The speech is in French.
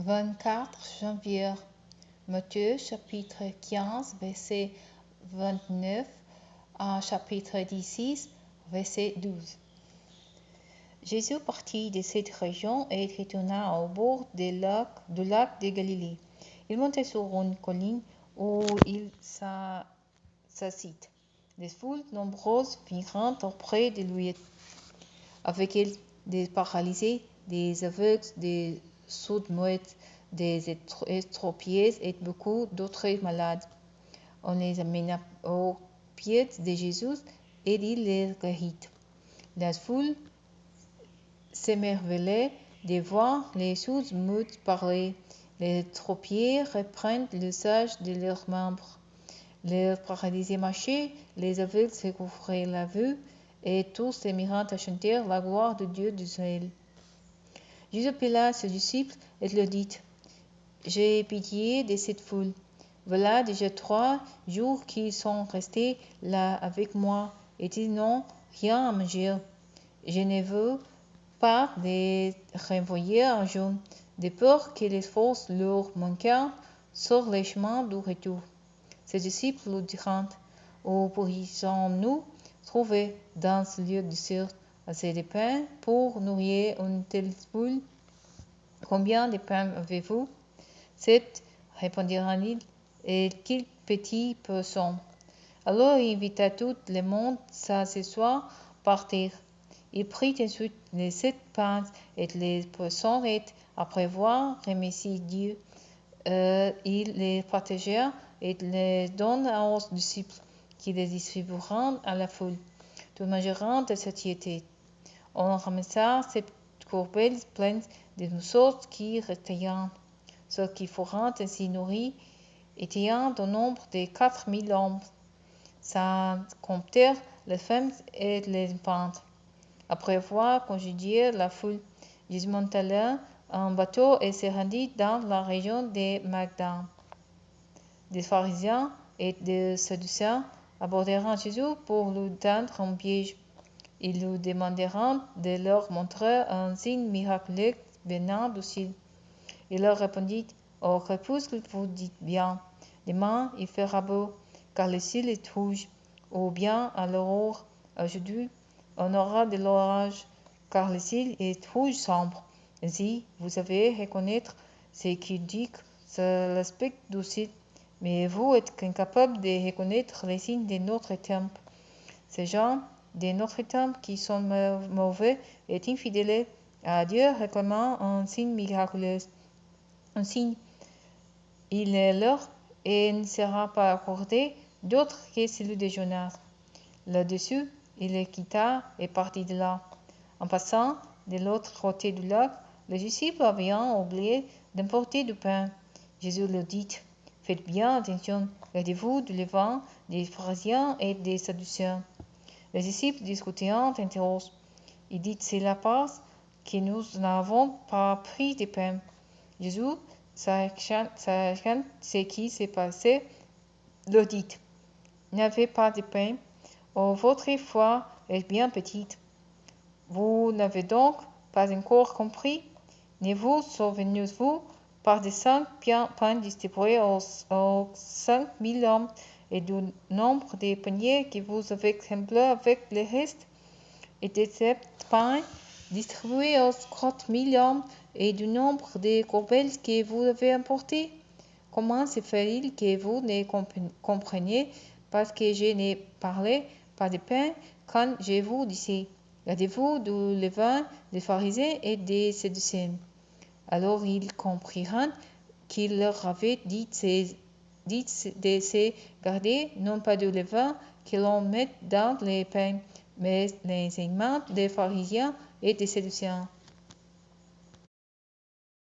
24 janvier. Matthieu chapitre 15, verset 29 à chapitre 16, verset 12. Jésus partit de cette région et retourna au bord du lac de Galilée. Il montait sur une colline où il s'assit. Des foules nombreuses vinrent auprès de lui. Avec elles, des paralysés, des aveugles, des sourds-muets, des estropiés et beaucoup d'autres malades. On les amena aux pieds de Jésus et il les guérit. La foule s'émerveillait de voir les sourds-muets parler, les estropiés reprendre l'usage de leurs membres. Les paralysés marchaient, les aveugles recouvraient la vue, et tous se mirent à chanter la gloire de Dieu d'Israël. Jésus appela ses disciples et leur dit: J'ai pitié de cette foule. Voilà déjà 3 jours qu'ils sont restés là avec moi, et ils n'ont rien à manger. Je ne veux pas les renvoyer à jeûne, de peur que les forces leur manquent sur le chemin du retour. Ses disciples lui dirent: Où pourrions-nous trouver dans ce lieu désert assez de pain pour nourrir une telle foule? Combien de pain avez-vous? 7, répondirent-ils, et quels petits poissons. Alors il invita tout le monde à s'asseoir par terre. Il prit ensuite les 7 pains et les poissons, et après avoir remercié Dieu, il les partagea et les donna aux disciples, qui les distribueront à la foule. Tous mangeront de satiété. On ramassa 7 corbeilles pleines de morceaux qui restaient. Ceux qui furent ainsi nourris étaient au nombre de 4000 hommes, sans compter les femmes et les enfants. Après avoir congédié la foule, Jésus monta un bateau et se rendit dans la région de Magdane. Des pharisiens et des sadducéens abordèrent Jésus pour lui tendre un piège. Ils lui demandèrent de leur montrer un signe miraculeux venant du ciel. Il leur répondit: Au crépuscule, vous dites bien, demain il fera beau, car le ciel est rouge, ou bien à l'aurore, aujourd'hui on aura de l'orage, car le ciel est rouge sombre. Ainsi, vous savez reconnaître ce qui dit c'est l'aspect du ciel, mais vous êtes incapable de reconnaître les signes de notre temple. Ces gens de notre temple qui sont mauvais et infidèles à Dieu réclamant un signe miraculeux. Un signe, il est leur et ne sera pas accordé d'autre que celui de Jonas. Là-dessus, il les quitta et partit de là. En passant de l'autre côté du lac, les disciples avaient oublié d'emporter du pain. Jésus leur dit: Faites bien attention, gardez-vous du levain des pharisiens et des sadducéens. Les disciples discutaient entre eux. Ils disaient: C'est la parce que nous n'avons pas pris de pain. Jésus, sachant ce qui s'est passé, leur dit: N'avez pas de pain, ô votre foi est bien petite. Vous n'avez donc pas encore compris? Ne vous souvenez-vous pas des 5 pains distribués aux 5000 hommes et du nombre de paniers que vous avez semblés avec le reste? Et des 7 pains distribués aux 4000 hommes et du nombre de corbeilles que vous avez emportés? Comment se fait-il que vous ne compreniez parce que je ne parlais pas de pain quand je vous disais: Gardez-vous du levain des pharisiens et des sadducéens? Alors ils comprirent qu'il leur avait dit de se garder, non pas du levain que l'on met dans les pains, mais l'enseignement des pharisiens et des sadducéens.